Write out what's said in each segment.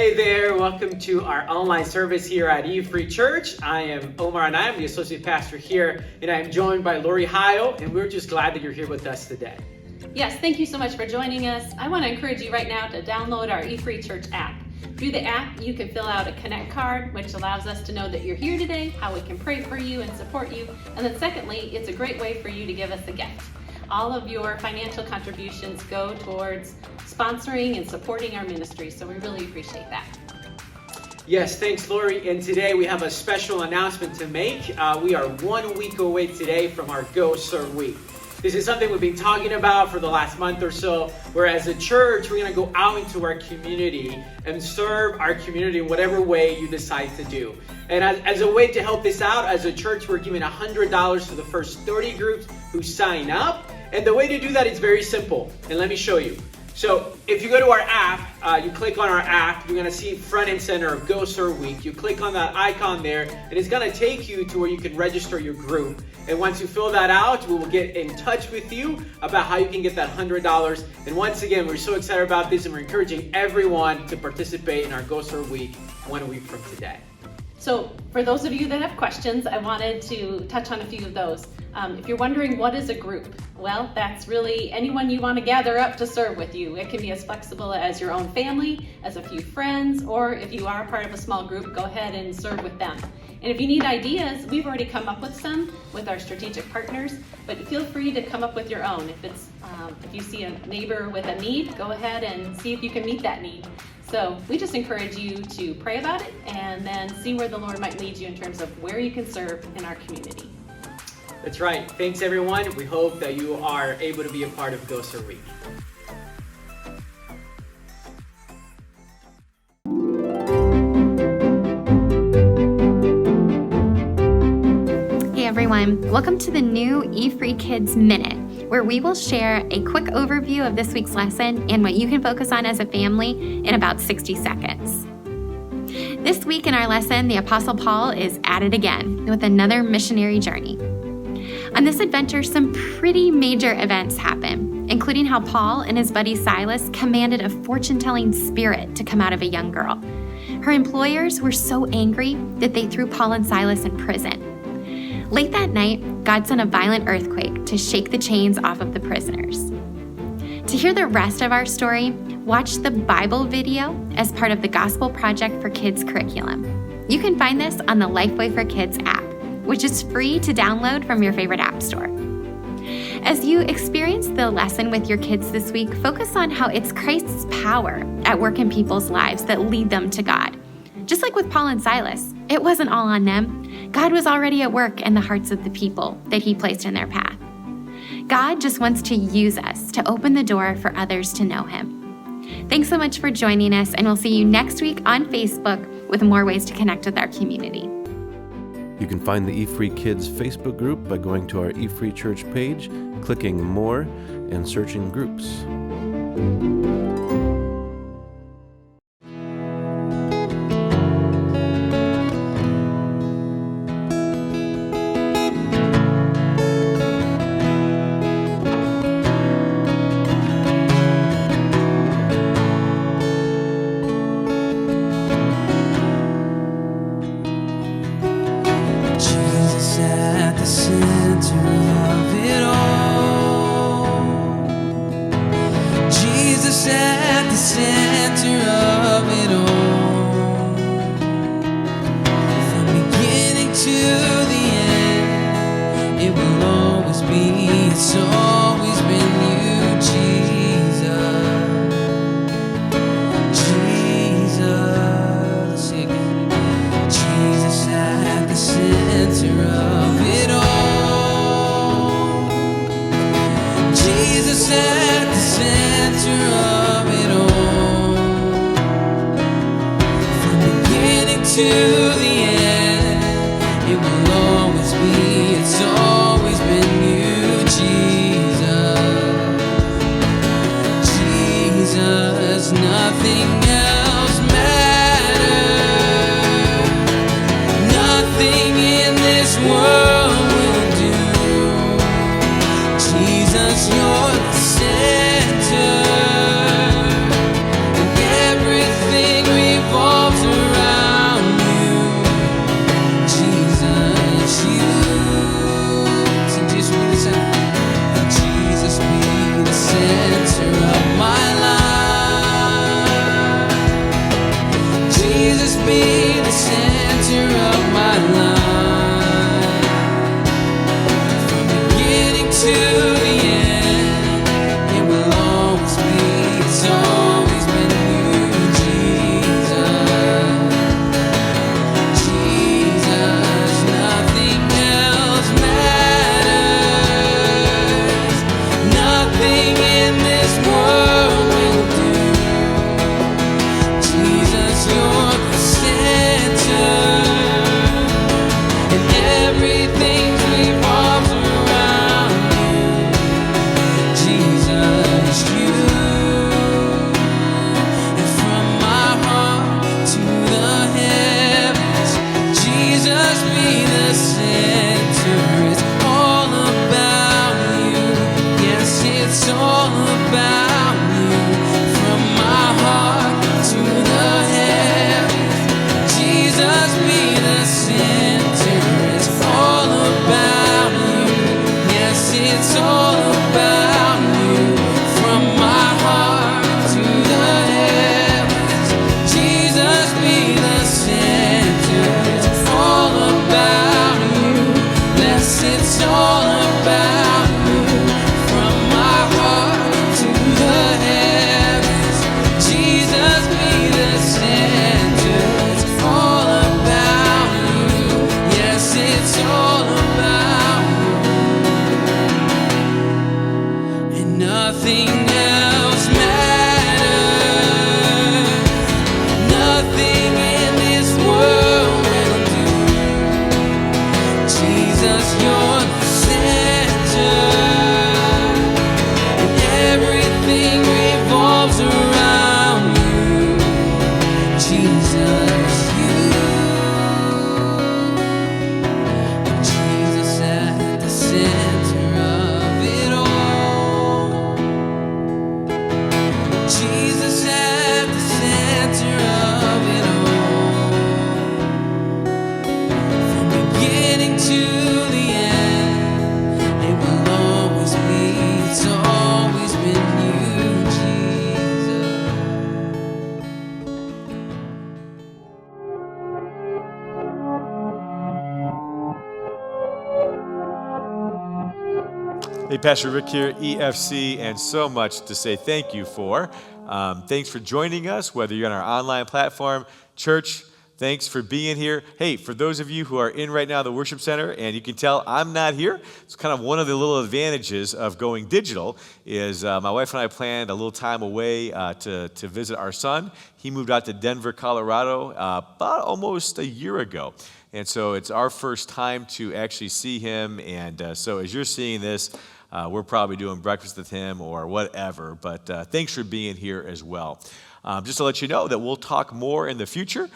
Hey there, welcome to our online service here at E-Free Church. I am Omar and I am the associate pastor here, and I am joined by Lori Heil, and we're just glad that you're here with us today. Yes, thank you so much for joining us. I want to encourage you right now to download our E-Free Church app. Through the app, you can fill out a Connect card, which allows us to know that you're here today, how we can pray for you and support you. And then secondly, it's a great way for you to give us a gift. All of your financial contributions go towards sponsoring and supporting our ministry, so we really appreciate that. Yes, thanks, Lori. And today we have a special announcement to make. We are 1 week away today from our Go Serve Week. This is something we've been talking about for the last month or so, where as a church, we're going to go out into our community and serve our community in whatever way you decide to do. And as a way to help this out, as a church, we're giving $100 to the first 30 groups who sign up. And the way to do that is very simple. And let me show you. So if you go to our app, you click on our app, you're going to see front and center of Go Serve Week. You click on that icon there, and it's going to take you to where you can register your group. And once you fill that out, we will get in touch with you about how you can get that $100. And once again, we're so excited about this, and we're encouraging everyone to participate in our Go Serve Week 1 week from today. So for those of you that have questions, I wanted to touch on a few of those. If you're wondering what is a group, well, that's really anyone you want to gather up to serve with you. It can be as flexible as your own family, as a few friends, or if you are part of a small group, go ahead and serve with them. And if you need ideas, we've already come up with some with our strategic partners, but feel free to come up with your own. If you see a neighbor with a need, go ahead and see if you can meet that need. So we just encourage you to pray about it and then see where the Lord might lead you in terms of where you can serve in our community. That's right. Thanks, everyone. We hope that you are able to be a part of Go Serve Week. Hey everyone, welcome to the new E-Free Kids Minute, where we will share a quick overview of this week's lesson and what you can focus on as a family in about 60 seconds. This week in our lesson, the Apostle Paul is at it again with another missionary journey. On this adventure, some pretty major events happen, including how Paul and his buddy Silas commanded a fortune-telling spirit to come out of a young girl. Her employers were so angry that they threw Paul and Silas in prison. Late that night, God sent a violent earthquake to shake the chains off of the prisoners. To hear the rest of our story, watch the Bible video as part of the Gospel Project for Kids curriculum. You can find this on the Lifeway for Kids app, which is free to download from your favorite app store. As you experience the lesson with your kids this week, focus on how it's Christ's power at work in people's lives that lead them to God. Just like with Paul and Silas, it wasn't all on them. God was already at work in the hearts of the people that he placed in their path. God just wants to use us to open the door for others to know him. Thanks so much for joining us, and we'll see you next week on Facebook with more ways to connect with our community. You can find the E-Free Kids Facebook group by going to our E-Free Church page, clicking More, and searching Groups. To the end, it will always be, it's always been you, Jesus. Jesus, nothing else matters. Nothing in this world to the end, it will always be, it's always been you, Jesus. Hey, Pastor Rick here, EFC, and so much to say thank you for. Thanks for joining us, whether you're on our online platform, church. Thanks for being here. Hey, for those of you who are in right now the worship center, and you can tell I'm not here, it's kind of one of the little advantages of going digital is my wife and I planned a little time away to visit our son. He moved out to Denver, Colorado about almost a year ago. And so it's our first time to actually see him. And so as you're seeing this, we're probably doing breakfast with him or whatever. But thanks for being here as well. Just to let you know that we'll talk more in the future.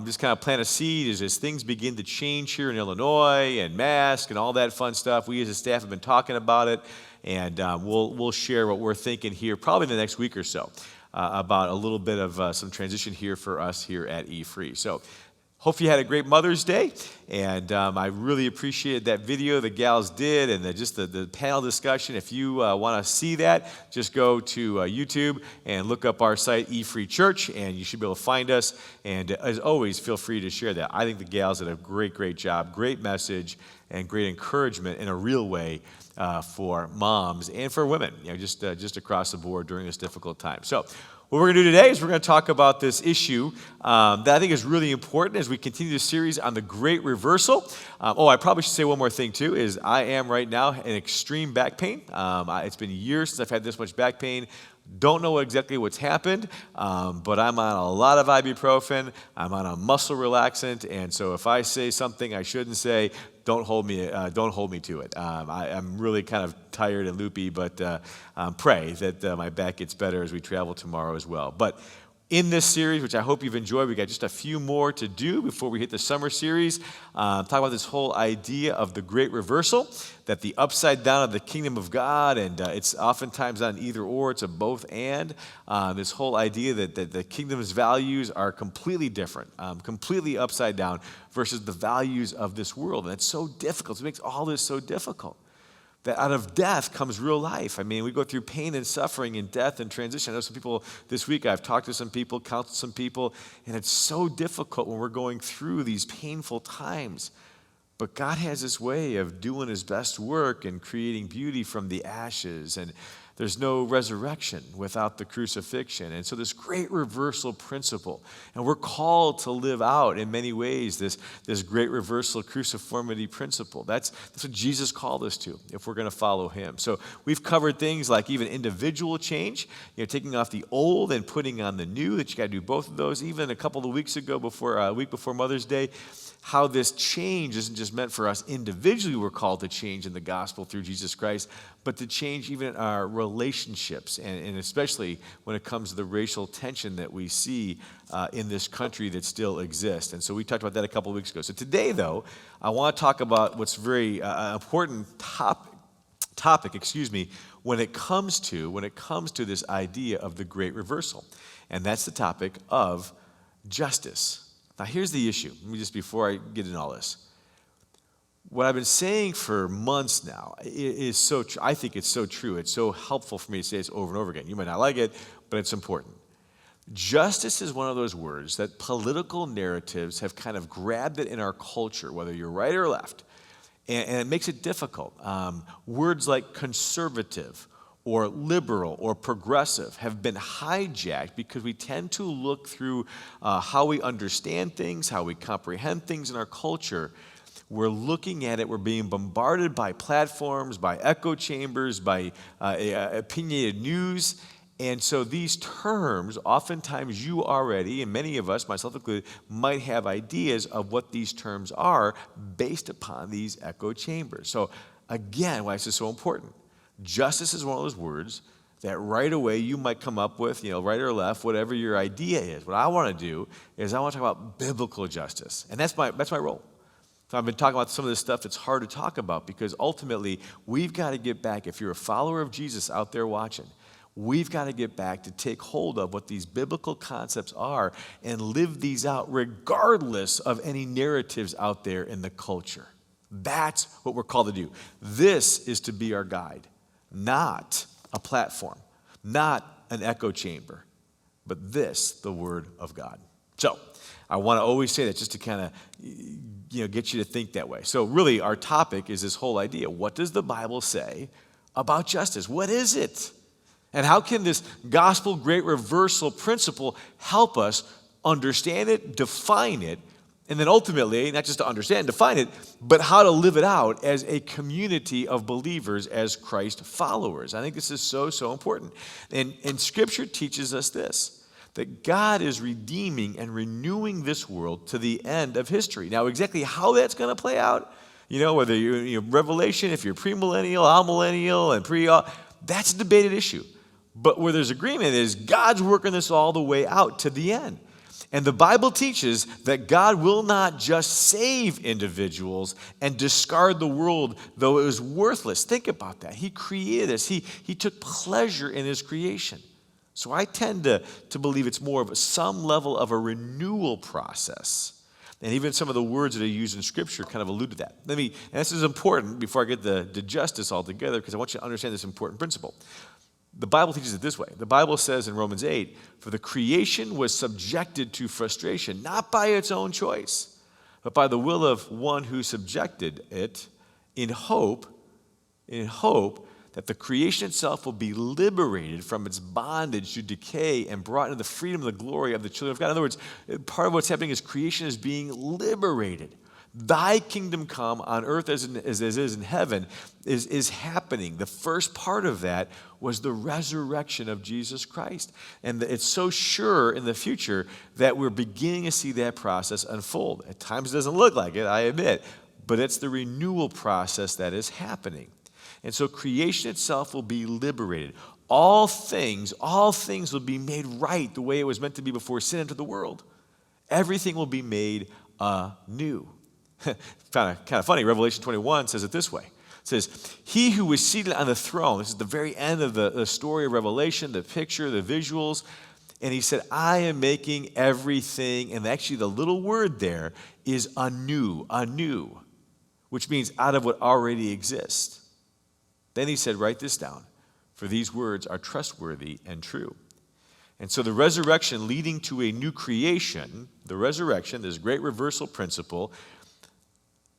Just kind of plant a seed as things begin to change here in Illinois and mask and all that fun stuff. We as a staff have been talking about it. And we'll share what we're thinking here probably in the next week or so about a little bit of some transition here for us here at eFree. So hope you had a great Mother's Day, and I really appreciated that video the gals did and the panel discussion. If you want to see that, just go to YouTube and look up our site, eFree Church, and you should be able to find us. And as always, feel free to share that. I think the gals did a great job, great message, and great encouragement in a real way for moms and for women, just across the board during this difficult time. So what we're going to do today is we're going to talk about this issue that I think is really important as we continue the series on the Great Reversal. I probably should say one more thing too, is I am right now in extreme back pain. It's been years since I've had this much back pain. Don't know exactly what's happened, but I'm on a lot of ibuprofen. I'm on a muscle relaxant, and so if I say something I shouldn't say, don't hold me to it. I'm really kind of tired and loopy, but pray that my back gets better as we travel tomorrow as well. But in this series, which I hope you've enjoyed, we got just a few more to do before we hit the summer series. Talk about this whole idea of the Great Reversal, that the upside down of the kingdom of God, and it's oftentimes not an either or, it's a both and. This whole idea that the kingdom's values are completely different, completely upside down versus the values of this world. And it's so difficult. It makes all this so difficult. That out of death comes real life. I mean, we go through pain and suffering and death and transition. I know some people this week, I've talked to some people, counseled some people, and it's so difficult when we're going through these painful times. But God has this way of doing his best work and creating beauty from the ashes. And there's no resurrection without the crucifixion. And so this great reversal principle, and we're called to live out in many ways this great reversal cruciformity principle. That's what Jesus called us to if we're going to follow him. So we've covered things like even individual change, taking off the old and putting on the new, that you got to do both of those. Even a couple of weeks ago, a week before Mother's Day, how this change isn't just meant for us individually, we're called to change in the gospel through Jesus Christ, but to change even in our relationships, and especially when it comes to the racial tension that we see in this country that still exists. And so we talked about that a couple of weeks ago. So today, though, I want to talk about what's very important topic, when it comes to this idea of the Great Reversal, and that's the topic of justice. Now, here's the issue. Let me just, before I get into all this. What I've been saying for months now is so true. I think it's so true. It's so helpful for me to say this over and over again. You might not like it, but it's important. Justice is one of those words that political narratives have kind of grabbed it in our culture, whether you're right or left, and it makes it difficult. Words like conservative or liberal or progressive have been hijacked because we tend to look through how we understand things, how we comprehend things in our culture. We're looking at it, we're being bombarded by platforms, by echo chambers, by opinionated news. And so these terms, oftentimes you already, and many of us, myself included, might have ideas of what these terms are based upon these echo chambers. So again, why this is so important. Justice is one of those words that right away you might come up with, right or left, whatever your idea is. What I want to do is I want to talk about biblical justice. And that's my role. So I've been talking about some of this stuff that's hard to talk about because ultimately we've got to get back, if you're a follower of Jesus out there watching, we've got to get back to take hold of what these biblical concepts are and live these out regardless of any narratives out there in the culture. That's what we're called to do. This is to be our guide, not a platform, not an echo chamber, but this, the Word of God. So I want to always say that just to kind of get you to think that way. So really our topic is this whole idea. What does the Bible say about justice? What is it? And how can this gospel great reversal principle help us understand it, define it, and then ultimately, not just to understand and define it, but how to live it out as a community of believers, as Christ followers. I think this is so, so important. And Scripture teaches us this, that God is redeeming and renewing this world to the end of history. Now, exactly how that's going to play out, whether you're Revelation, if you're premillennial, amillennial, and that's a debated issue. But where there's agreement is God's working this all the way out to the end. And the Bible teaches that God will not just save individuals and discard the world though it was worthless. Think about that. He created us. He took pleasure in his creation. So I tend to believe it's more of some level of a renewal process. And even some of the words that are used in Scripture kind of allude to that. And this is important before I get to justice altogether, because I want you to understand this important principle. The Bible teaches it this way. The Bible says in Romans 8, for the creation was subjected to frustration, not by its own choice, but by the will of one who subjected it, in hope that the creation itself will be liberated from its bondage to decay and brought into the freedom and the glory of the children of God. In other words, part of what's happening is creation is being liberated. Thy kingdom come on earth as it is in heaven is happening. The first part of that was the resurrection of Jesus Christ. And it's so sure in the future that we're beginning to see that process unfold. At times it doesn't look like it, I admit, but it's the renewal process that is happening. And so creation itself will be liberated. All things will be made right the way it was meant to be before sin entered the world. Everything will be made new. Kind of funny, Revelation 21 says it this way. It says, he who was seated on the throne, this is the very end of the story of Revelation, the picture, the visuals, and he said, I am making everything, and actually the little word there is anew, which means out of what already exists. Then he said, write this down, for these words are trustworthy and true. And so the resurrection leading to a new creation, the resurrection, this great reversal principle,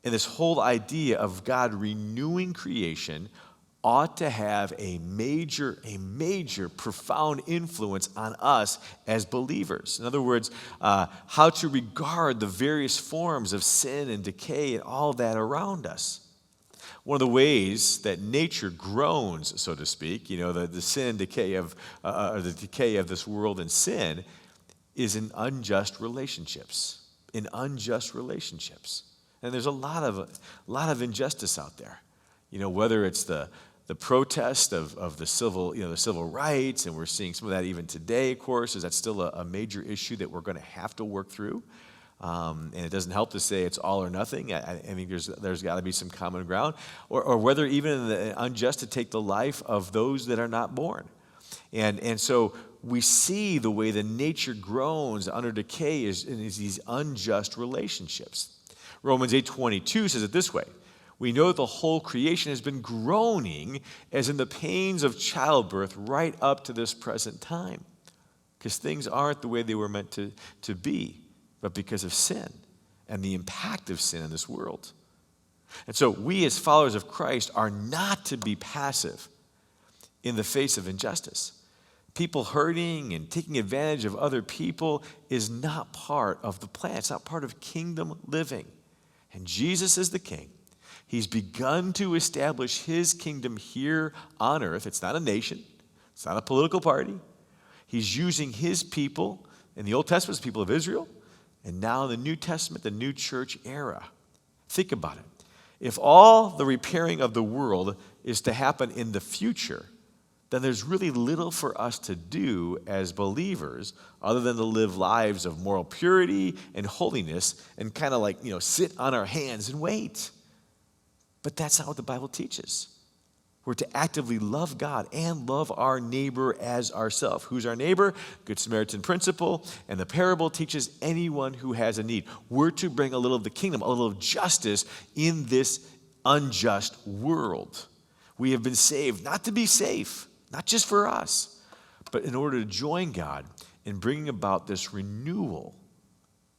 and this whole idea of God renewing creation ought to have a major, profound influence on us as believers. In other words, how to regard the various forms of sin and decay and all that around us. One of the ways that nature groans, so to speak, the sin and decay of, or the decay of this world and sin, is in unjust relationships. And there's a lot of injustice out there. Whether it's the protest of the civil rights, and we're seeing some of that even today, of course, is that still a major issue that we're going to have to work through. And it doesn't help to say it's all or nothing. I think there's got to be some common ground, or whether even unjust to take the life of those that are not born. And so we see the way the nature groans under decay is these unjust relationships. Romans 8:22 says it this way. We know that the whole creation has been groaning as in the pains of childbirth right up to this present time. Because things aren't the way they were meant to be, but because of sin and the impact of sin in this world. And so we as followers of Christ are not to be passive in the face of injustice. People hurting and taking advantage of other people is not part of the plan. It's not part of kingdom living. And Jesus is the king. He's begun to establish his kingdom here on earth. It's not a nation. It's not a political party. He's using his people. In the Old Testament, the people of Israel. And now in the New Testament, the new church era. Think about it. If all the repairing of the world is to happen in the future, then there's really little for us to do as believers other than to live lives of moral purity and holiness and kind of sit on our hands and wait. But that's not what the Bible teaches. We're to actively love God and love our neighbor as ourselves. Who's our neighbor? Good Samaritan principle. And the parable teaches anyone who has a need. We're to bring a little of the kingdom, a little of justice in this unjust world. We have been saved not to be safe, not just for us, but in order to join God in bringing about this renewal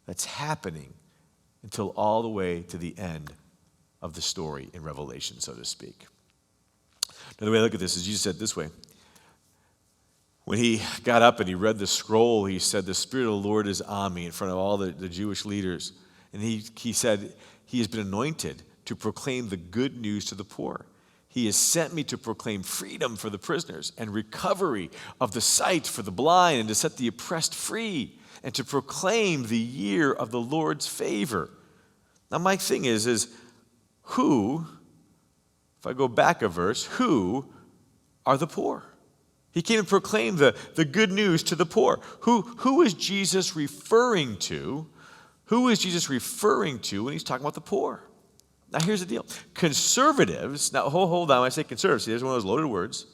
that's happening until all the way to the end of the story in Revelation, so to speak. Another way I look at this is Jesus said it this way. When he got up and he read the scroll, he said, the Spirit of the Lord is on me in front of all the Jewish leaders. And he said, he has been anointed to proclaim the good news to the poor. He has sent me to proclaim freedom for the prisoners and recovery of the sight for the blind and to set the oppressed free and to proclaim the year of the Lord's favor. Now my thing is who, if I go back a verse, who are the poor? He came to proclaim the good news to the poor. Who is Jesus referring to? Who is Jesus referring to when he's talking about the poor? Now here's the deal. Conservatives, now hold on, when I say conservatives, see, there's one of those loaded words.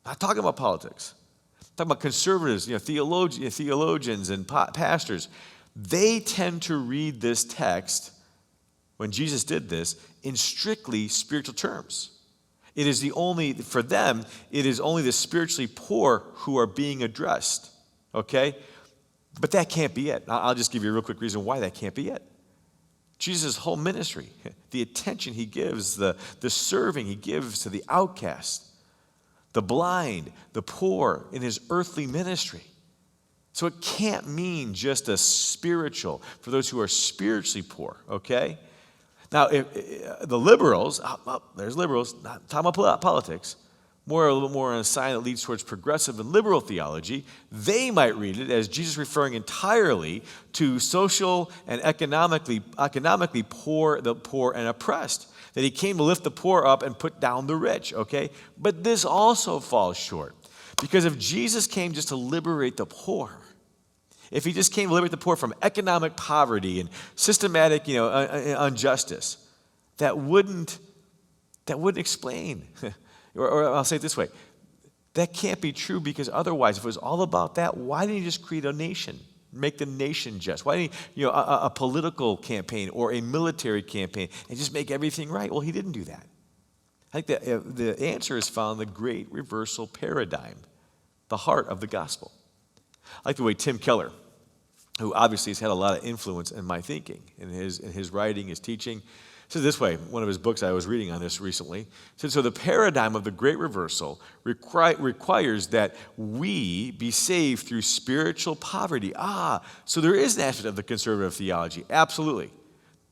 I'm not talking about politics. I'm talking about conservatives, theologians and pastors. They tend to read this text, when Jesus did this, in strictly spiritual terms. For them, it is only the spiritually poor who are being addressed, okay? But that can't be it. I'll just give you a real quick reason why that can't be it. Jesus' whole ministry, the attention he gives, the serving he gives to the outcast, the blind, the poor in his earthly ministry. So it can't mean just a spiritual, for those who are spiritually poor, okay? Now, the liberals, there's liberals, not talking about politics, a little bit more on a sign that leads towards progressive and liberal theology, they might read it as Jesus referring entirely to social and economically poor, the poor and oppressed. That he came to lift the poor up and put down the rich, okay? But this also falls short. Because if Jesus came just to liberate the poor, if he just came to liberate the poor from economic poverty and systematic, injustice, that wouldn't explain. or I'll say it this way. That can't be true, because otherwise, if it was all about that, why didn't he just create a nation? Make the nation just? Why didn't he, a political campaign or a military campaign and just make everything right? Well, he didn't do that. I think the answer is found in the great reversal paradigm, the heart of the gospel. I like the way Tim Keller, who obviously has had a lot of influence in my thinking, in his writing, his teaching, says this way, one of his books I was reading on this recently, said, so the paradigm of the great reversal requires that we be saved through spiritual poverty. So there is an aspect of the conservative theology, absolutely,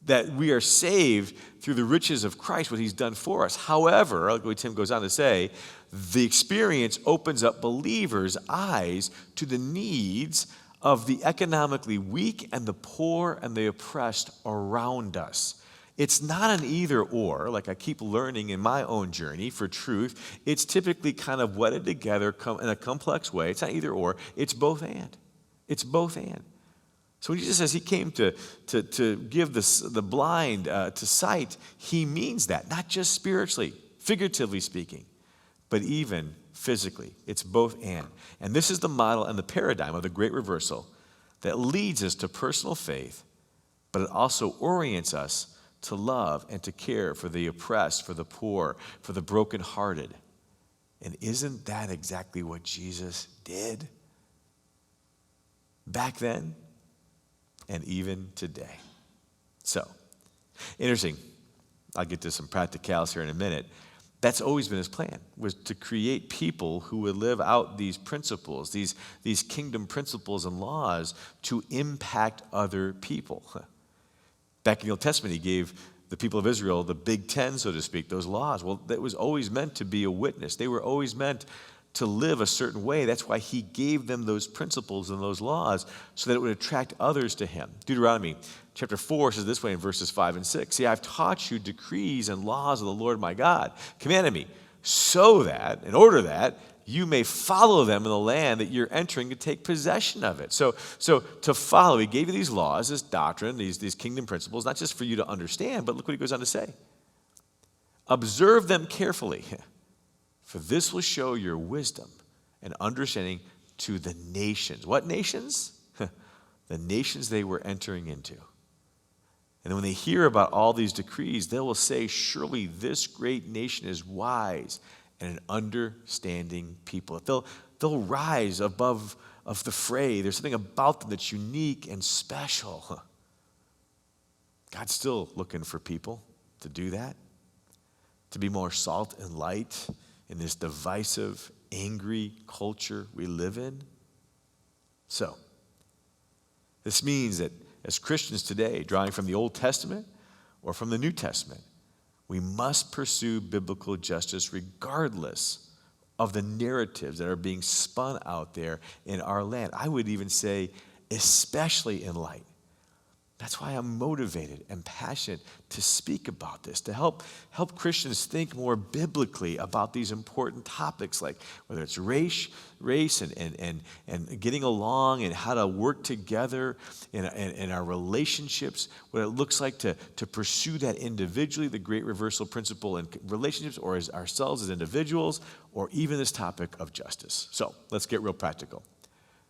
that we are saved through the riches of Christ, what he's done for us. However, like what Tim goes on to say, the experience opens up believers' eyes to the needs of the economically weak and the poor and the oppressed around us. It's not an either or, like I keep learning in my own journey for truth. It's typically kind of wedded together in a complex way. It's not either or, it's both and. It's both and. So when Jesus says he came to give the blind to sight, he means that, not just spiritually, figuratively speaking, but even physically. It's both and. And this is the model and the paradigm of the great reversal that leads us to personal faith, but it also orients us to love and to care for the oppressed, for the poor, for the brokenhearted. And isn't that exactly what Jesus did back then and even today? So, interesting. I'll get to some practicals here in a minute. That's always been his plan, was to create people who would live out these principles, these kingdom principles and laws to impact other people. Back in the Old Testament, he gave the people of Israel the Big Ten, so to speak, those laws. Well, that was always meant to be a witness. They were always meant to live a certain way. That's why he gave them those principles and those laws so that it would attract others to him. Deuteronomy chapter 4 says this way in verses 5 and 6. See, I've taught you decrees and laws of the Lord my God, commanded me, so that, in order that, you may follow them in the land that you're entering to take possession of it. So to follow, he gave you these laws, this doctrine, these kingdom principles, not just for you to understand, but look what he goes on to say. Observe them carefully. For this will show your wisdom and understanding to the nations. What nations? The nations they were entering into. And when they hear about all these decrees, they will say, surely this great nation is wise and an understanding people. They'll rise above of the fray. There's something about them that's unique and special. God's still looking for people to do that, to be more salt and light in this divisive, angry culture we live in. So, this means that as Christians today, drawing from the Old Testament or from the New Testament, we must pursue biblical justice regardless of the narratives that are being spun out there in our land. I would even say, especially in light. That's why I'm motivated and passionate to speak about this, to help Christians think more biblically about these important topics, like whether it's race and getting along and how to work together in our relationships, what it looks like to pursue that individually, the great reversal principle in relationships, or as ourselves as individuals, or even this topic of justice. So let's get real practical.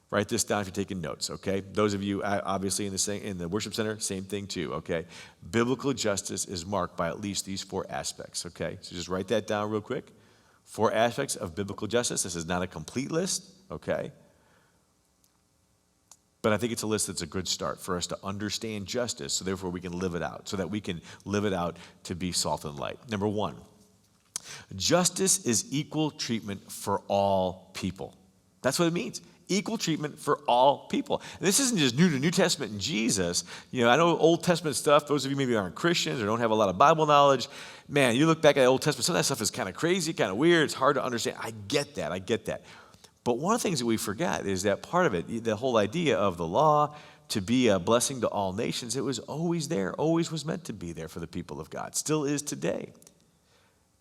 Write this down if you're taking notes, okay? Those of you obviously in the worship center, same thing too, okay? Biblical justice is marked by at least these 4 aspects, okay? So just write that down real quick. 4 aspects of biblical justice. This is not a complete list, okay? But I think it's a list that's a good start for us to understand justice, so therefore we can live it out, so that we can live it out to be salt and light. Number 1, justice is equal treatment for all people. That's what it means. Equal treatment for all people. And this isn't just new to New Testament and Jesus. You know, I know Old Testament stuff, those of you maybe aren't Christians or don't have a lot of Bible knowledge, man, you look back at the Old Testament, some of that stuff is kind of crazy, kind of weird, it's hard to understand. I get that. But one of the things that we forget is that part of it, the whole idea of the law to be a blessing to all nations, it was always there, always was meant to be there for the people of God, still is today.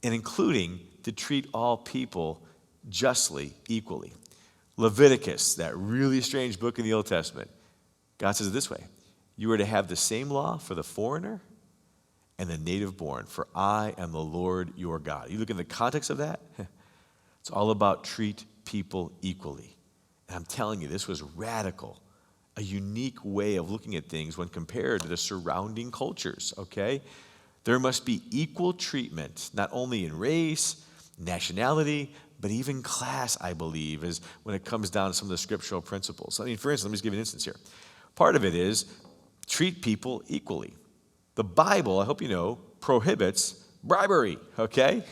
And including to treat all people justly, equally. Leviticus, that really strange book in the Old Testament, God says it this way: you are to have the same law for the foreigner and the native born, for I am the Lord your God. You look in the context of that, it's all about treat people equally. And I'm telling you, this was radical, a unique way of looking at things when compared to the surrounding cultures, okay? There must be equal treatment, not only in race, nationality, but even class, I believe, is when it comes down to some of the scriptural principles. I mean, for instance, let me just give you an instance here. Part of it is treat people equally. The Bible, I hope you know, prohibits bribery, okay?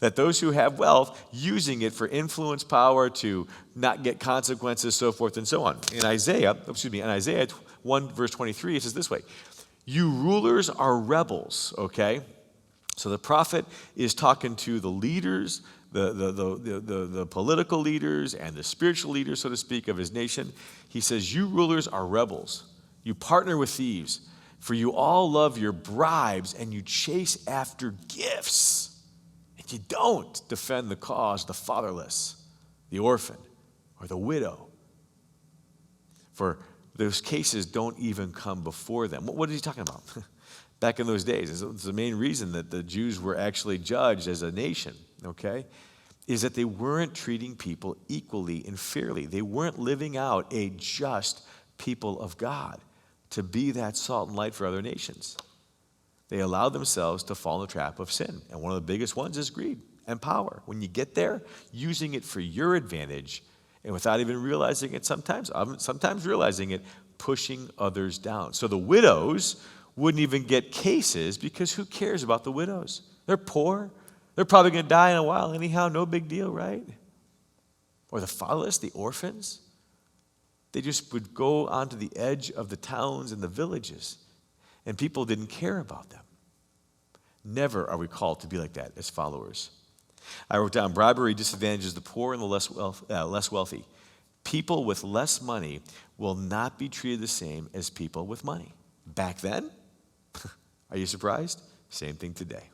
That those who have wealth, using it for influence, power, to not get consequences, so forth and so on. In Isaiah 1, verse 23, it says this way: you rulers are rebels, okay? So the prophet is talking to the leaders, the political leaders and the spiritual leaders, so to speak, of his nation. He says, you rulers are rebels. You partner with thieves, for you all love your bribes and you chase after gifts. And you don't defend the cause of the fatherless, the orphan, or the widow. For those cases don't even come before them. What is he talking about? Back in those days, it's the main reason that the Jews were actually judged as a nation, okay, is that they weren't treating people equally and fairly. They weren't living out a just people of God to be that salt and light for other nations. They allowed themselves to fall in the trap of sin. And one of the biggest ones is greed and power. When you get there, using it for your advantage, and without even realizing it sometimes realizing it, pushing others down. So the widows wouldn't even get cases because who cares about the widows? They're poor. They're probably going to die in a while anyhow. No big deal, right? Or the fatherless, the orphans. They just would go onto the edge of the towns and the villages, and people didn't care about them. Never are we called to be like that as followers. I wrote down, bribery disadvantages the poor and the less wealthy. People with less money will not be treated the same as people with money. Back then, are you surprised? Same thing today.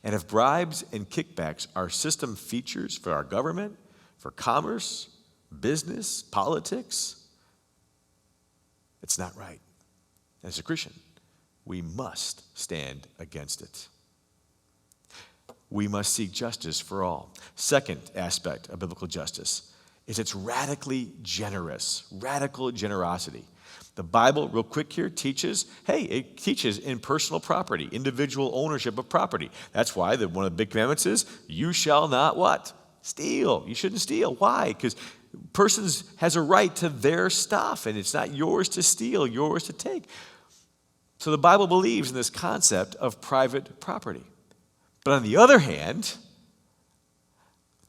And if bribes and kickbacks are system features for our government, for commerce, business, politics, it's not right. As a Christian, we must stand against it. we must seek justice for all. Second aspect of biblical justice is it's radically generous, radical generosity. The Bible, real quick here, teaches, it teaches in personal property, individual ownership of property. That's why one of the big commandments is, you shall not what? Steal. You shouldn't steal. Why? Because persons has a right to their stuff, and it's not yours to steal, yours to take. So the Bible believes in this concept of private property. But on the other hand,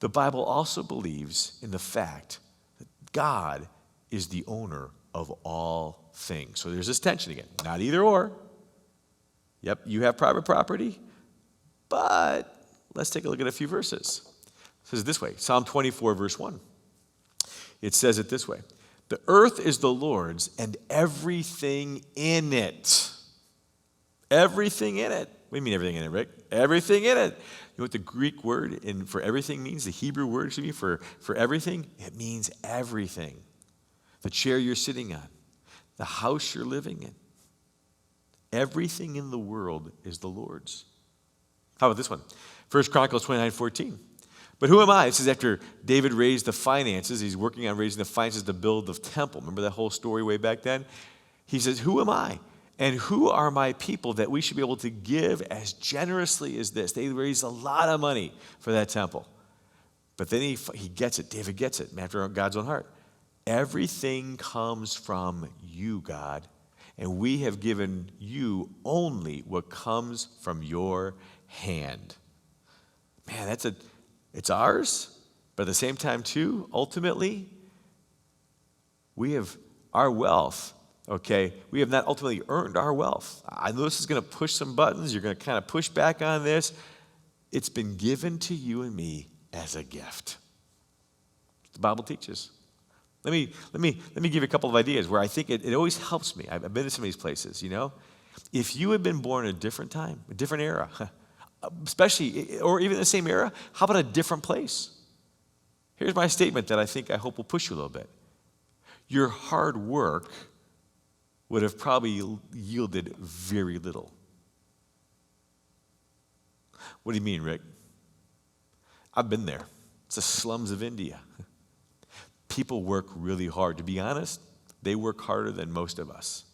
the Bible also believes in the fact that God is the owner of all things. So there's this tension again. Not either or. Yep, you have private property, but let's take a look at a few verses. It says it this way, Psalm 24, verse 1. It says it this way, the earth is the Lord's and everything in it. Everything in it. What do you mean everything in it, Rick? Everything in it. You know what the Greek word for everything means? The Hebrew word for everything? It means everything. The chair you're sitting on, the house you're living in. Everything in the world is the Lord's. How about this one? 1 Chronicles 29:14. But who am I? This is after David raised the finances. He's working on raising the finances to build the temple. Remember that whole story way back then? He says, who am I? And who are my people that we should be able to give as generously as this? They raised a lot of money for that temple. But then he gets it. David gets it after God's own heart. Everything comes from you, God, and we have given you only what comes from your hand. Man, it's ours, but at the same time, too, ultimately, we have our wealth, okay? We have not ultimately earned our wealth. I know this is going to push some buttons. You're going to kind of push back on this. It's been given to you and me as a gift. The Bible teaches. Let me give you a couple of ideas where I think it always helps me. I've been to some of these places, you know. If you had been born in a different time, a different era, especially, or even the same era, how about a different place? Here's my statement that I hope will push you a little bit. Your hard work would have probably yielded very little. What do you mean, Rick? I've been there. It's the slums of India. People work really hard. To be honest, they work harder than most of us.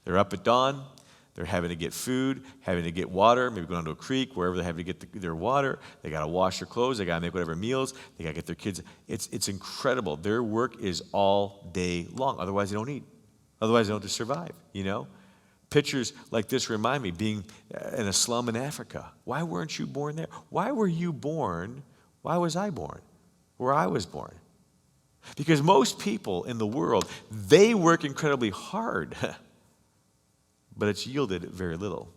They're up at dawn. They're having to get food, having to get water, maybe going to a creek, wherever they're having to get their water. They got to wash their clothes. They got to make whatever meals. They got to get their kids. It's incredible. Their work is all day long. Otherwise, they don't eat. Otherwise, they don't just survive, you know? Pictures like this remind me being in a slum in Africa. Why weren't you born there? Why were you born? Why was I born where I was born? Because most people in the world, they work incredibly hard, but it's yielded very little.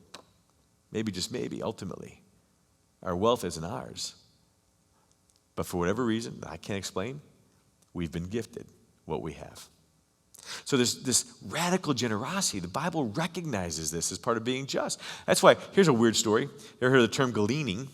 Maybe, just maybe, ultimately, our wealth isn't ours. But for whatever reason that I can't explain, we've been gifted what we have. So there's this radical generosity. The Bible recognizes this as part of being just. That's why, here's a weird story. You ever heard of the term gleaning?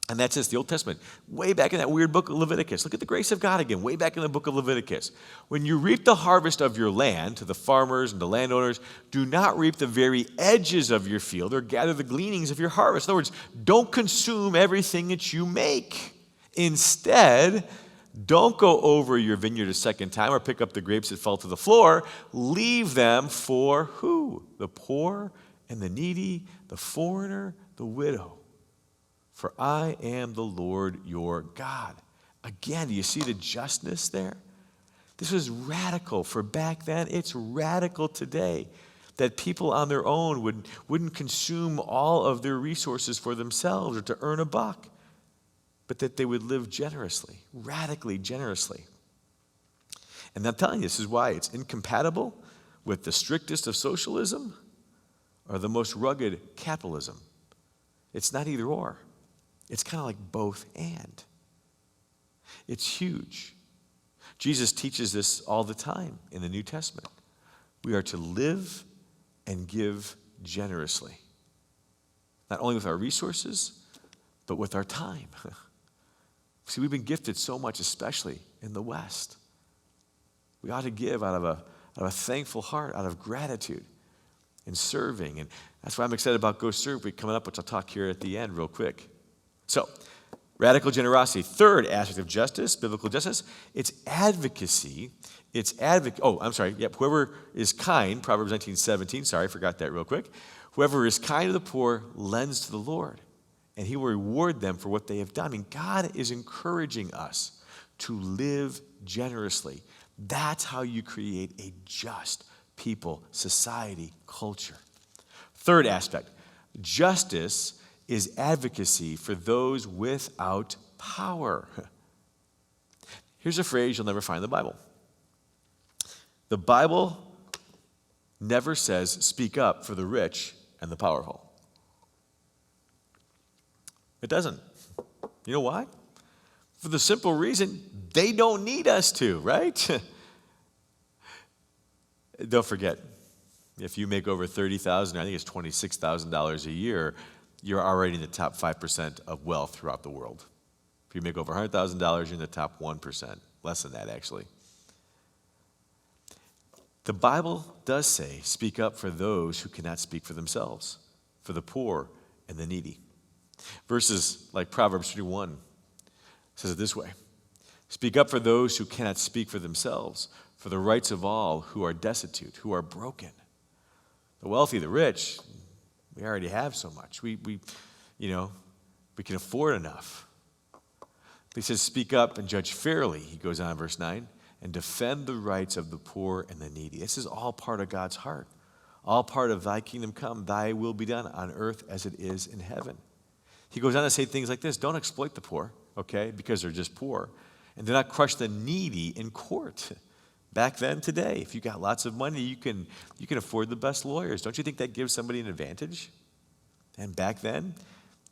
And that's just the Old Testament. Way back in that weird book of Leviticus. Look at the grace of God again, way back in the book of Leviticus. When you reap the harvest of your land, to the farmers and the landowners, do not reap the very edges of your field or gather the gleanings of your harvest. In other words, don't consume everything that you make. Instead, don't go over your vineyard a second time or pick up the grapes that fell to the floor. Leave them for who? The poor and the needy, the foreigner, the widow. For I am the Lord your God. Again, do you see the justness there? This was radical for back then. It's radical today that people on their own wouldn't consume all of their resources for themselves or to earn a buck, but that they would live generously, radically generously. And I'm telling you, this is why it's incompatible with the strictest of socialism or the most rugged capitalism. It's not either or. It's kind of like both and. It's huge. Jesus teaches this all the time in the New Testament. We are to live and give generously. Not only with our resources, but with our time. See, we've been gifted so much, especially in the West. We ought to give out of a thankful heart, out of gratitude in serving. And that's why I'm excited about Go Serve Week coming up, which I'll talk here at the end real quick. So, radical generosity. Third aspect of justice, biblical justice, it's advocacy. Whoever is kind, Proverbs 19:17, sorry, I forgot that real quick. Whoever is kind to the poor lends to the Lord, and he will reward them for what they have done. I mean, God is encouraging us to live generously. That's how you create a just people, society, culture. Third aspect, justice is advocacy for those without power. Here's a phrase you'll never find in the Bible. The Bible never says, speak up for the rich and the powerful. It doesn't. You know why? For the simple reason, they don't need us to, right? Don't forget, if you make over $30,000, I think it's $26,000 a year, you're already in the top 5% of wealth throughout the world. If you make over $100,000, you're in the top 1%. Less than that, actually. The Bible does say, speak up for those who cannot speak for themselves, for the poor and the needy. Verses like Proverbs 31 says it this way, speak up for those who cannot speak for themselves, for the rights of all who are destitute, who are broken. The wealthy, the rich, we already have so much. We can afford enough. He says, speak up and judge fairly, he goes on in verse 9, and defend the rights of the poor and the needy. This is all part of God's heart. All part of thy kingdom come, thy will be done on earth as it is in heaven. He goes on to say things like this, don't exploit the poor, okay, because they're just poor. And do not crush the needy in court. Back then, today, if you got lots of money, you can afford the best lawyers. Don't you think that gives somebody an advantage? And back then,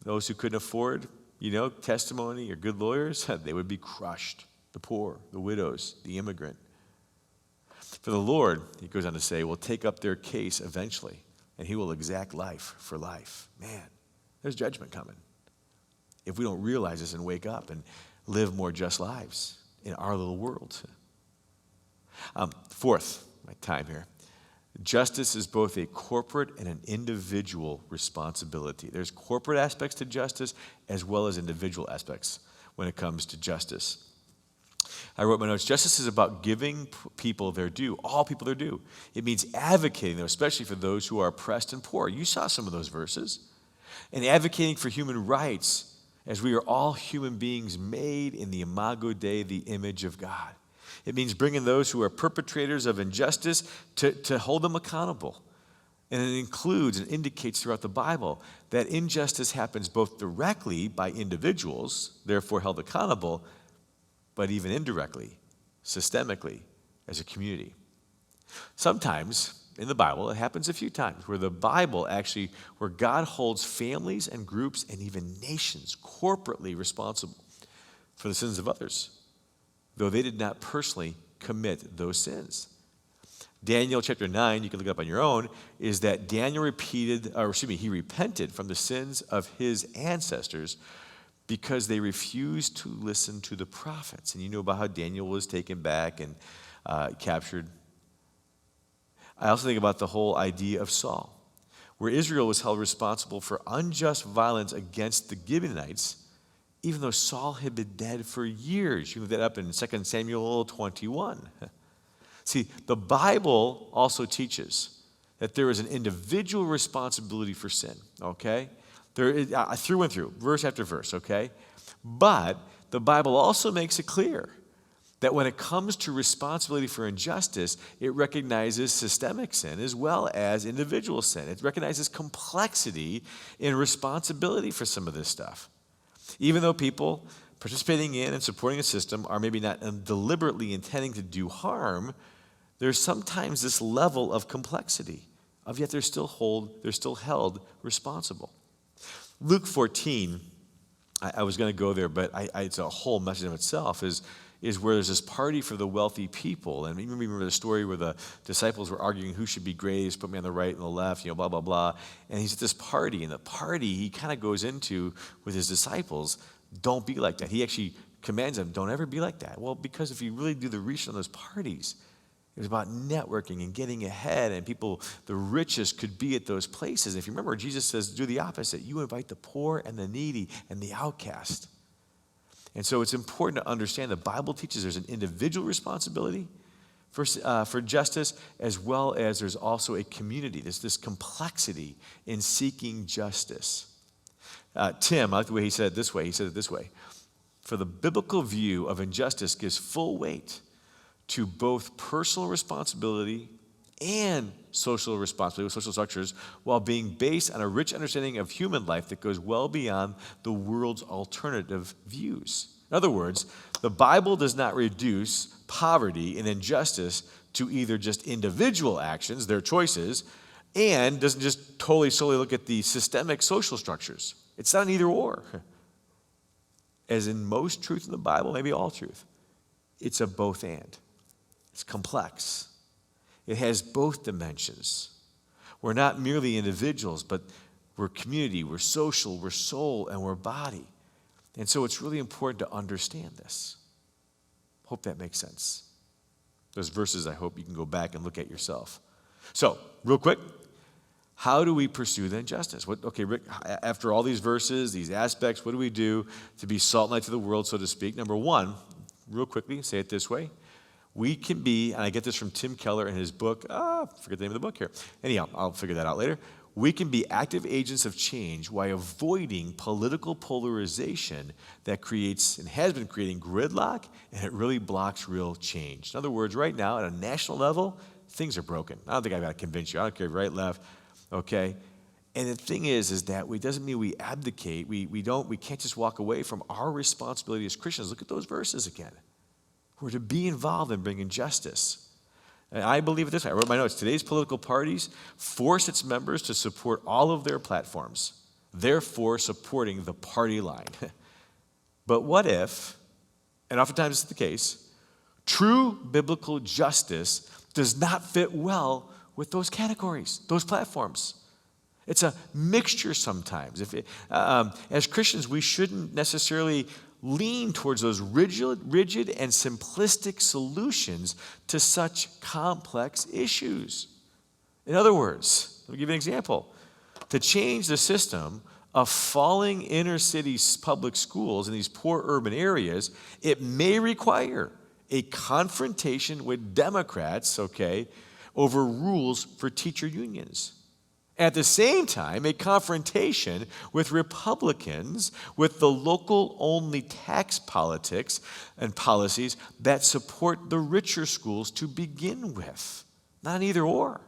those who couldn't afford, testimony or good lawyers, they would be crushed. The poor, the widows, the immigrant. For the Lord, he goes on to say, will take up their case eventually, and he will exact life for life. Man, there's judgment coming if we don't realize this and wake up and live more just lives in our little world. Fourth, my time here. Justice is both a corporate and an individual responsibility. There's corporate aspects to justice as well as individual aspects when it comes to justice. I wrote my notes, justice is about giving people their due, all people their due. It means advocating, though, especially for those who are oppressed and poor. You saw some of those verses. And advocating for human rights, as we are all human beings made in the imago Dei, the image of God. It means bringing those who are perpetrators of injustice to hold them accountable. And it includes and indicates throughout the Bible that injustice happens both directly by individuals, therefore held accountable, but even indirectly, systemically, as a community. Sometimes in the Bible, it happens a few times where God holds families and groups and even nations corporately responsible for the sins of others, though they did not personally commit those sins. Daniel chapter 9, you can look it up on your own, is that Daniel he repented from the sins of his ancestors because they refused to listen to the prophets. And you know about how Daniel was taken back and captured. I also think about the whole idea of Saul, where Israel was held responsible for unjust violence against the Gibeonites, even though Saul had been dead for years. You look that up in 2 Samuel 21. See, the Bible also teaches that there is an individual responsibility for sin, okay? There is, through and through, verse after verse, okay? But the Bible also makes it clear that when it comes to responsibility for injustice, it recognizes systemic sin as well as individual sin. It recognizes complexity in responsibility for some of this stuff. Even though people participating in and supporting a system are maybe not deliberately intending to do harm, there's sometimes this level of complexity, of yet they're still held responsible. Luke 14, I was going to go there, but it's a whole message in itself, is where there's this party for the wealthy people. And you remember the story where the disciples were arguing who should be greatest, put me on the right and the left, blah, blah, blah. And he's at this party, and the party he kind of goes into with his disciples, don't be like that. He actually commands them, don't ever be like that. Well, because if you really do the research on those parties, It was about networking and getting ahead, and people, the richest, could be at those places. If you remember, Jesus says, do the opposite. You invite the poor and the needy and the outcast. And so it's important to understand the Bible teaches there's an individual responsibility for justice, as well as there's also a community. There's this complexity in seeking justice. Tim, I like the way he said it this way. He said it this way. For the biblical view of injustice gives full weight to both personal responsibility and social responsibility with social structures, while being based on a rich understanding of human life that goes well beyond the world's alternative views. In other words, the Bible does not reduce poverty and injustice to either just individual actions, their choices, and doesn't just totally solely look at the systemic social structures. It's not an either or. As in most truth in the Bible, maybe all truth, it's a both and. It's complex. It has both dimensions. We're not merely individuals, but we're community, we're social, we're soul, and we're body. And so it's really important to understand this. Hope that makes sense. Those verses I hope you can go back and look at yourself. So, real quick, how do we pursue the injustice? Okay, Rick, after all these verses, these aspects, what do we do to be salt and light to the world, so to speak? Number one, real quickly, say it this way. We can be, and I get this from Tim Keller in his book, I forget the name of the book here. Anyhow, I'll figure that out later. We can be active agents of change while avoiding political polarization that creates and has been creating gridlock, and it really blocks real change. In other words, right now, at a national level, things are broken. I don't think I've got to convince you. I don't care right, left, okay? And the thing is that it doesn't mean we abdicate. We can't just walk away from our responsibility as Christians. Look at those verses again. We're to be involved in bringing justice. And I believe it this way. I wrote my notes. Today's political parties force its members to support all of their platforms, therefore supporting the party line. But what if, and oftentimes it's the case, true biblical justice does not fit well with those categories, those platforms? It's a mixture sometimes. As Christians, we shouldn't necessarily lean towards those rigid and simplistic solutions to such complex issues. In other words, let me give you an example. To change the system of falling inner city public schools in these poor urban areas, it may require a confrontation with Democrats, over rules for teacher unions. At the same time, a confrontation with Republicans with the local-only tax politics and policies that support the richer schools to begin with. Not either or.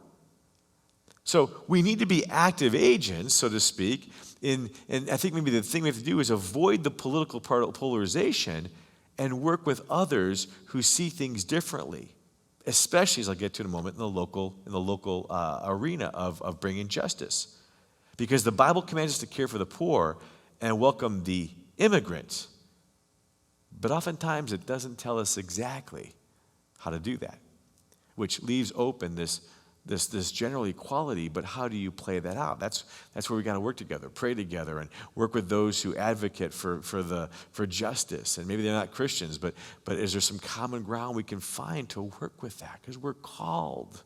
So we need to be active agents, so to speak, and I think maybe the thing we have to do is avoid the political polarization and work with others who see things differently. Especially, as I'll get to in a moment, in the local arena of bringing justice. Because the Bible commands us to care for the poor and welcome the immigrant. But oftentimes it doesn't tell us exactly how to do that, which leaves open this general equality, but how do you play that out? That's where we got to work together, pray together, and work with those who advocate for justice. And maybe they're not Christians, but is there some common ground we can find to work with that? Because we're called.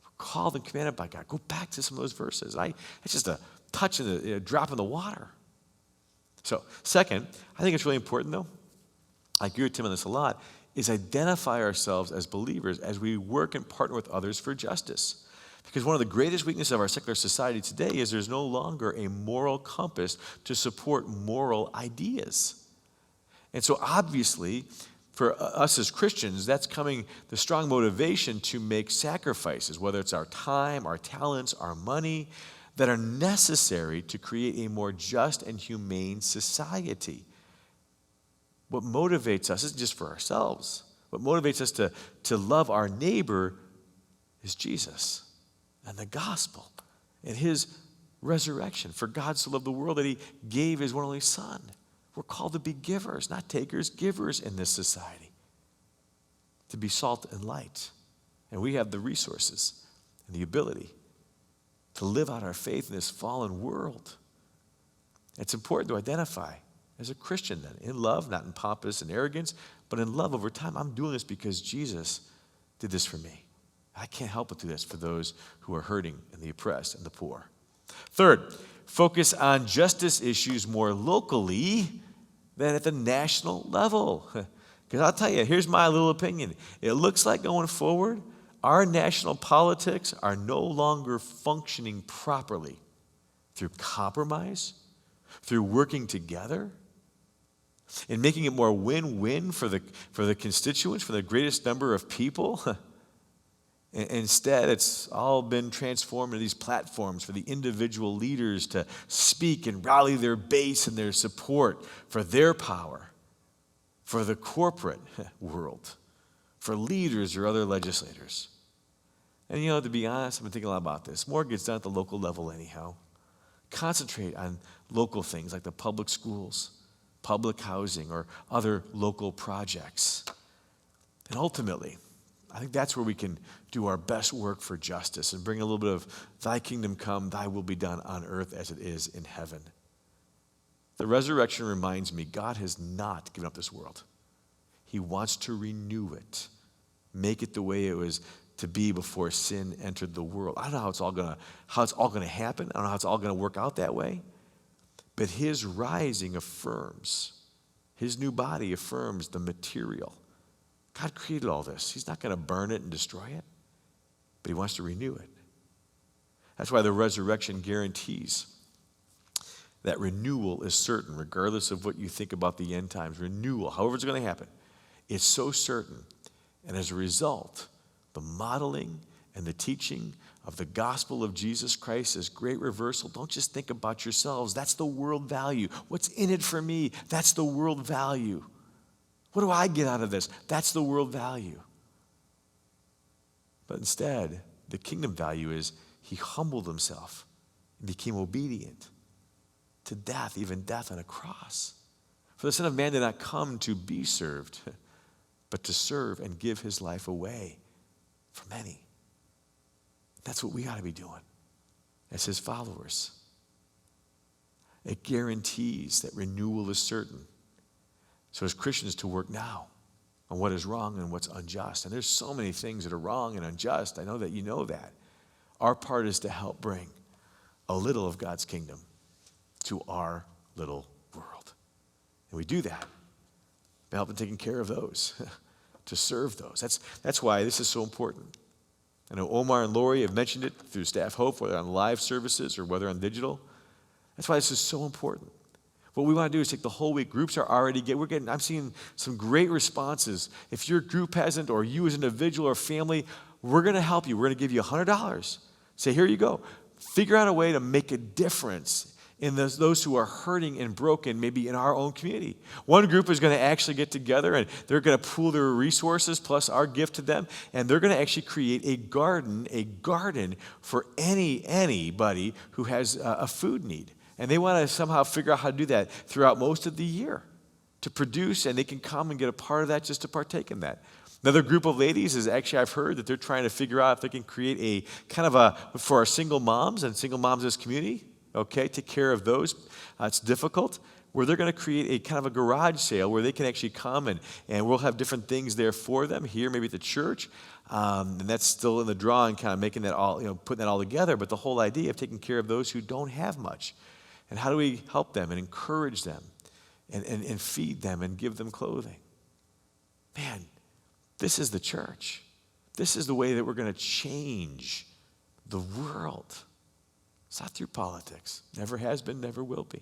We're called and commanded by God. Go back to some of those verses. It's just a touch in a drop in the water. So, second, I think it's really important, though. I agree with Tim on this a lot. Is identify ourselves as believers as we work and partner with others for justice. Because one of the greatest weaknesses of our secular society today is there's no longer a moral compass to support moral ideas. And so obviously, for us as Christians, that's the strong motivation to make sacrifices, whether it's our time, our talents, our money, that are necessary to create a more just and humane society. What motivates us isn't just for ourselves. What motivates us to love our neighbor is Jesus and the gospel and his resurrection. For God so loved the world that he gave his one and only Son. We're called to be givers, not takers, givers in this society. To be salt and light. And we have the resources and the ability to live out our faith in this fallen world. It's important to identify as a Christian then, in love, not in pompous and arrogance, but in love over time. I'm doing this because Jesus did this for me. I can't help but do this for those who are hurting and the oppressed and the poor. Third, focus on justice issues more locally than at the national level. Because I'll tell you, here's my little opinion. It looks like going forward, our national politics are no longer functioning properly through compromise, through working together, and making it more win-win for the constituents, for the greatest number of people. Instead, it's all been transformed into these platforms for the individual leaders to speak and rally their base and their support for their power, for the corporate world, for leaders or other legislators. And to be honest, I've been thinking a lot about this. More gets done at the local level anyhow. Concentrate on local things like the public schools, public housing, or other local projects. And ultimately, I think that's where we can do our best work for justice and bring a little bit of thy kingdom come, thy will be done on earth as it is in heaven. The resurrection reminds me God has not given up this world. He wants to renew it, make it the way it was to be before sin entered the world. I don't know how it's all going to happen. I don't know how it's all going to work out that way. But his rising affirms, his new body affirms the material. God created all this. He's not going to burn it and destroy it, but he wants to renew it. That's why the resurrection guarantees that renewal is certain, regardless of what you think about the end times. Renewal, however it's going to happen, it's so certain. And as a result, the modeling and the teaching of the gospel of Jesus Christ is great reversal. Don't just think about yourselves. That's the world value. What's in it for me? That's the world value. What do I get out of this? That's the world value. But instead, the kingdom value is he humbled himself and became obedient to death, even death on a cross. For the Son of Man did not come to be served, but to serve and give his life away for many. That's what we ought to be doing as his followers. It guarantees that renewal is certain. So as Christians to work now on what is wrong and what's unjust. And there's so many things that are wrong and unjust. I know that you know that. Our part is to help bring a little of God's kingdom to our little world. And we do that by helping taking care of those, to serve those. That's why this is so important. I know Omar and Lori have mentioned it through Staff Hope, whether on live services or whether on digital. That's why this is so important. What we want to do is take the whole week. Groups are already I'm seeing some great responses. If your group hasn't, or you as an individual or family, we're going to help you. We're going to give you $100. Say, here you go. Figure out a way to make a difference in those who are hurting and broken, maybe in our own community. One group is going to actually get together and they're going to pool their resources plus our gift to them, and they're going to actually create a garden for anybody who has a food need. And they want to somehow figure out how to do that throughout most of the year to produce, and they can come and get a part of that just to partake in that. Another group of ladies is actually, I've heard that they're trying to figure out if they can create a kind of for our single moms and single moms in this community, okay, take care of those. It's difficult. Where they're going to create a kind of a garage sale where they can actually come and we'll have different things there for them here, maybe at the church. And that's still in the drawing, kind of making that all, putting that all together. But the whole idea of taking care of those who don't have much. And how do we help them and encourage them and feed them and give them clothing? Man, this is the church. This is the way that we're going to change the world. It's not through politics. Never has been, never will be.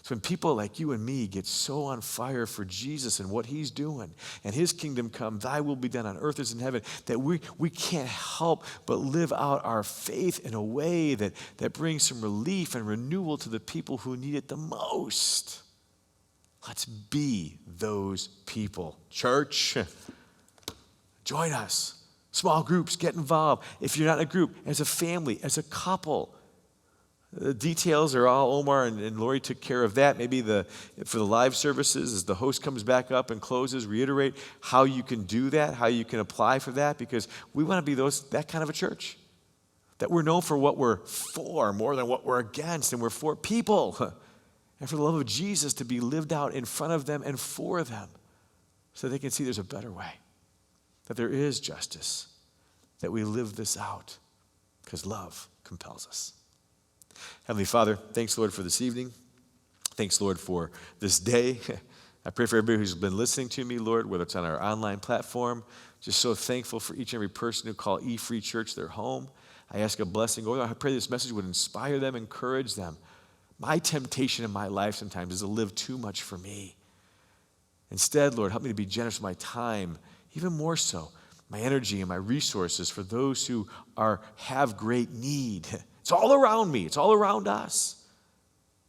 So when people like you and me get so on fire for Jesus and what he's doing, and his kingdom come, thy will be done on earth as in heaven, that we can't help but live out our faith in a way that brings some relief and renewal to the people who need it the most. Let's be those people. Church, join us. Small groups, get involved. If you're not in a group, as a family, as a couple. The details are all Omar and Lori took care of that. Maybe for the live services, as the host comes back up and closes, reiterate how you can do that, how you can apply for that, because we want to be that kind of a church. That we're known for what we're for more than what we're against, and we're for people. And for the love of Jesus to be lived out in front of them and for them so they can see there's a better way. that there is justice, that we live this out because love compels us. Heavenly Father, thanks, Lord, for this evening. Thanks, Lord, for this day. I pray for everybody who's been listening to me, Lord, whether it's on our online platform. Just so thankful for each and every person who call E-Free Church their home. I ask a blessing. Lord, I pray this message would inspire them, encourage them. My temptation in my life sometimes is to live too much for me. Instead, Lord, help me to be generous with my time, even more so, my energy and my resources for those who have great need. It's all around me. It's all around us.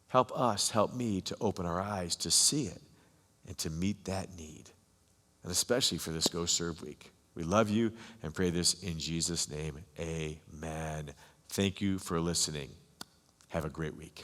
Help me to open our eyes to see it and to meet that need. And especially for this Go Serve Week. We love you and pray this in Jesus' name. Amen. Thank you for listening. Have a great week.